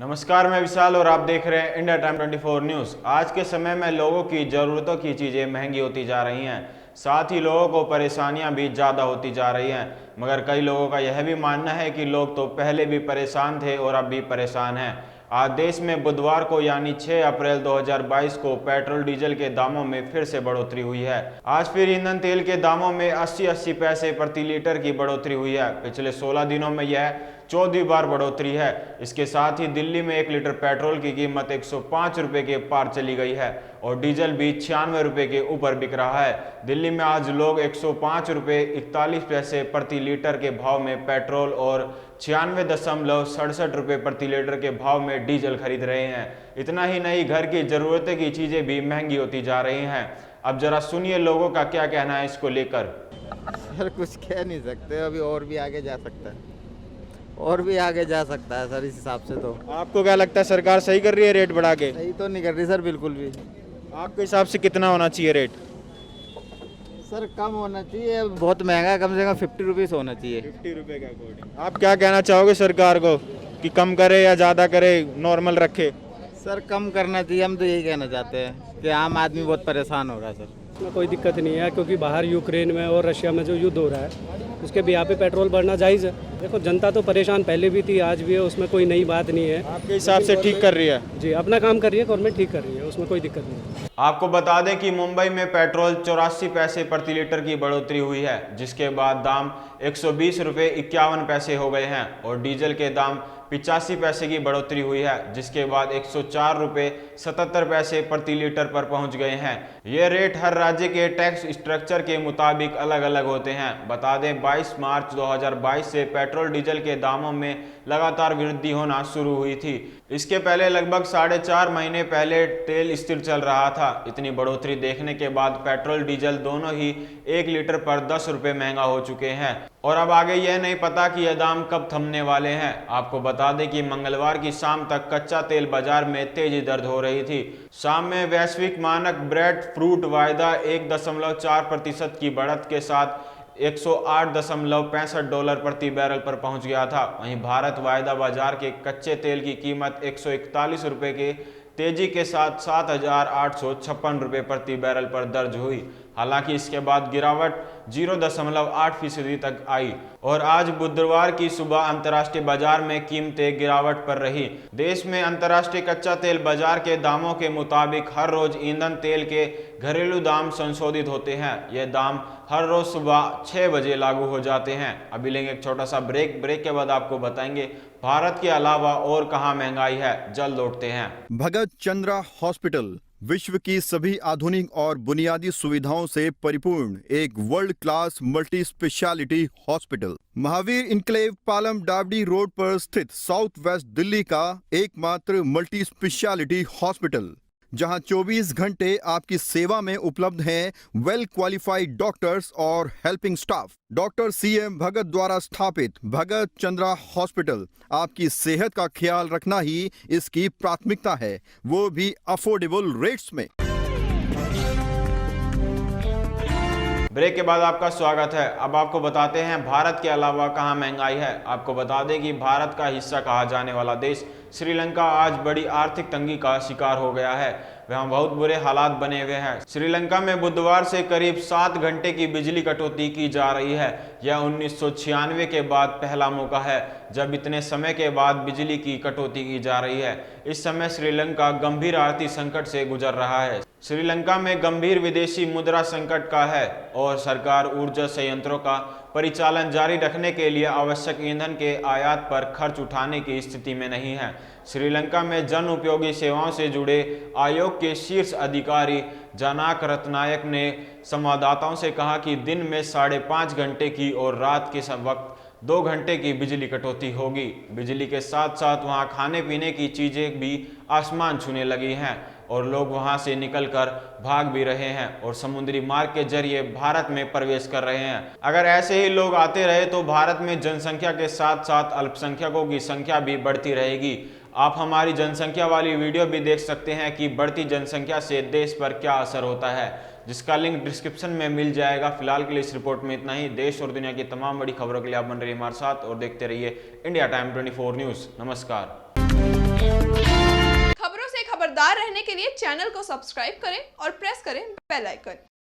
नमस्कार, मैं विशाल और आप देख रहे हैं इंडिया टाइम 24 न्यूज़। आज के समय में लोगों की ज़रूरतों की चीज़ें महंगी होती जा रही हैं, साथ ही लोगों को परेशानियां भी ज़्यादा होती जा रही हैं। मगर कई लोगों का यह भी मानना है कि लोग तो पहले भी परेशान थे और अब भी परेशान हैं। आज देश में बुधवार को यानी 6 अप्रैल 2022 को पेट्रोल डीजल के दामों में फिर से बढ़ोतरी हुई है। आज फिर ईंधन तेल के दामों में 80-80 पैसे प्रति लीटर की बढ़ोतरी हुई है। पिछले 16 दिनों में यह 14वीं बार बढ़ोतरी है। इसके साथ ही दिल्ली में 1 लीटर पेट्रोल की कीमत 105 रुपये के पार चली गई है और डीजल भी 96 रुपये के ऊपर बिक रहा है। दिल्ली में आज लोग 105 रुपये 41 पैसे प्रति लीटर के भाव में पेट्रोल और 96.67 रुपये प्रति लीटर के भाव में डीजल खरीद रहे हैं। इतना ही नहीं, घर की ज़रूरतें की चीज़ें भी महंगी होती जा रही हैं। अब जरा सुनिए लोगों का क्या कहना है इसको लेकर। सर कुछ कह नहीं सकते, अभी और भी आगे जा सकता है, और भी आगे जा सकता है सर। इस हिसाब से तो आपको क्या लगता है, सरकार सही कर रही है रेट बढ़ा के? सही तो नहीं कर रही सर, बिल्कुल भी। आपके हिसाब से कितना होना चाहिए रेट? सर कम होना चाहिए, बहुत महंगा है, कम से कम 50 रुपीज़ होना चाहिए। 50 रुपये के अकॉर्डिंग। आप क्या कहना चाहोगे सरकार को कि कम करे या ज़्यादा करे, नॉर्मल रखे? सर कम करना चाहिए, हम तो यही कहना चाहते हैं कि आम आदमी बहुत परेशान हो रहा है सर। इसमें कोई दिक्कत नहीं है, क्योंकि बाहर यूक्रेन में और रशिया में जो युद्ध हो रहा है उसके भी यहाँ पे पेट्रोल बढ़ना जायज़ है। देखो, जनता तो परेशान पहले भी थी, आज भी है, उसमें कोई नई बात नहीं है। आपके हिसाब से ठीक कर रही है? जी, अपना काम कर रही है गवर्नमेंट, ठीक कर रही है, उसमें कोई दिक्कत नहीं है। आपको बता दें कि मुंबई में पेट्रोल 84 पैसे प्रति लीटर की बढ़ोतरी हुई है, जिसके बाद दाम 120 रुपये 51 पैसे हो गए हैं और डीजल के दाम 85 पैसे की बढ़ोतरी हुई है, जिसके बाद 104 रुपये 77 पैसे प्रति लीटर पर पहुंच गए हैं। ये रेट हर राज्य के टैक्स स्ट्रक्चर के मुताबिक अलग अलग होते हैं। बता दें 22 मार्च 2022 से पेट्रोल डीजल के दामों में लगातार वृद्धि होना शुरू हुई थी। इसके पहले लगभग 4.5 महीने पहले तेल स्थिर चल रहा था। इतनी बढ़ोतरी देखने के बाद पेट्रोल डीजल दोनों ही 1 लीटर पर 10 रुपये महंगा हो चुके हैं और अब आगे यह नहीं पता कि यह दाम कब थमने वाले हैं। आपको बता दें कि मंगलवार की शाम तक कच्चा तेल बाजार में तेजी दर्ज हो रही थी। शाम में वैश्विक मानक ब्रेड फ्रूट वायदा 1.4% की बढ़त के साथ $108.65 प्रति बैरल पर पहुंच गया था। वहीं भारत वायदा बाजार के कच्चे तेल की कीमत 141 रुपये के तेजी के साथ 7,856 रुपये प्रति बैरल पर दर्ज हुई। हालांकि इसके बाद गिरावट 0.8% तक आई और आज बुधवार की सुबह अंतर्राष्ट्रीय बाजार में कीमतें गिरावट पर रही। देश में अंतर्राष्ट्रीय कच्चा तेल बाजार के दामों के मुताबिक हर रोज ईंधन तेल के घरेलू दाम संशोधित होते हैं। ये दाम हर रोज सुबह 6 बजे लागू हो जाते हैं। अभी लेंगे एक छोटा सा ब्रेक के बाद आपको बताएंगे भारत के अलावा और कहां महंगाई है। जल्द लौटते हैं। भगत चंद्रा हॉस्पिटल विश्व की सभी आधुनिक और बुनियादी सुविधाओं से परिपूर्ण एक world class multi speciality hospital, Mahavir enclave Palam Dawri road पर स्थित साउथ वेस्ट दिल्ली का एकमात्र मल्टी स्पेशलिटी हॉस्पिटल, जहां 24 घंटे आपकी सेवा में उपलब्ध हैं वेल क्वालिफाइड डॉक्टर्स और हेल्पिंग स्टाफ। डॉक्टर CM भगत द्वारा स्थापित भगत चंद्रा हॉस्पिटल आपकी सेहत का ख्याल रखना ही इसकी प्राथमिकता है, वो भी अफोर्डेबल रेट्स में। ब्रेक के बाद आपका स्वागत है। अब आपको बताते हैं भारत के अलावा कहां महंगाई है। आपको बता दें कि भारत का हिस्सा कहा जाने वाला देश श्रीलंका आज बड़ी आर्थिक तंगी का शिकार हो गया है। वहां बहुत बुरे हालात बने हुए हैं। श्रीलंका में बुधवार से करीब 7 घंटे की बिजली कटौती की जा रही है। यह 1996 के बाद पहला मौका है जब इतने समय के बाद बिजली की कटौती की जा रही है। इस समय श्रीलंका गंभीर आर्थिक संकट से गुजर रहा है। श्रीलंका में गंभीर विदेशी मुद्रा संकट का है और सरकार ऊर्जा संयंत्रों का परिचालन जारी रखने के लिए आवश्यक ईंधन के आयात पर खर्च उठाने की स्थिति में नहीं है। श्रीलंका में जन उपयोगी सेवाओं से जुड़े आयोग के शीर्ष अधिकारी जनाक रत्नायक ने संवाददाताओं से कहा कि दिन में 5.5 घंटे की और रात के वक्त 2 घंटे की बिजली कटौती होगी। बिजली के साथ साथ वहां खाने पीने की चीजें भी आसमान छूने लगी हैं और लोग वहां से निकलकर भाग भी रहे हैं और समुद्री मार्ग के जरिए भारत में प्रवेश कर रहे हैं। अगर ऐसे ही लोग आते रहे तो भारत में जनसंख्या के साथ साथ अल्पसंख्यकों की संख्या भी बढ़ती रहेगी। आप हमारी जनसंख्या वाली वीडियो भी देख सकते हैं कि बढ़ती जनसंख्या से देश पर क्या असर होता है, जिसका लिंक डिस्क्रिप्शन में मिल जाएगा। फिलहाल के लिए इस रिपोर्ट में इतना ही। देश और दुनिया की तमाम बड़ी खबरों के लिए आप बन रहिए हमारे साथ और देखते रहिए इंडिया टाइम 24 न्यूज़। नमस्कार। खबरों से खबरदार रहने के लिए चैनल को सब्सक्राइब करें और प्रेस करें बेल आइकन।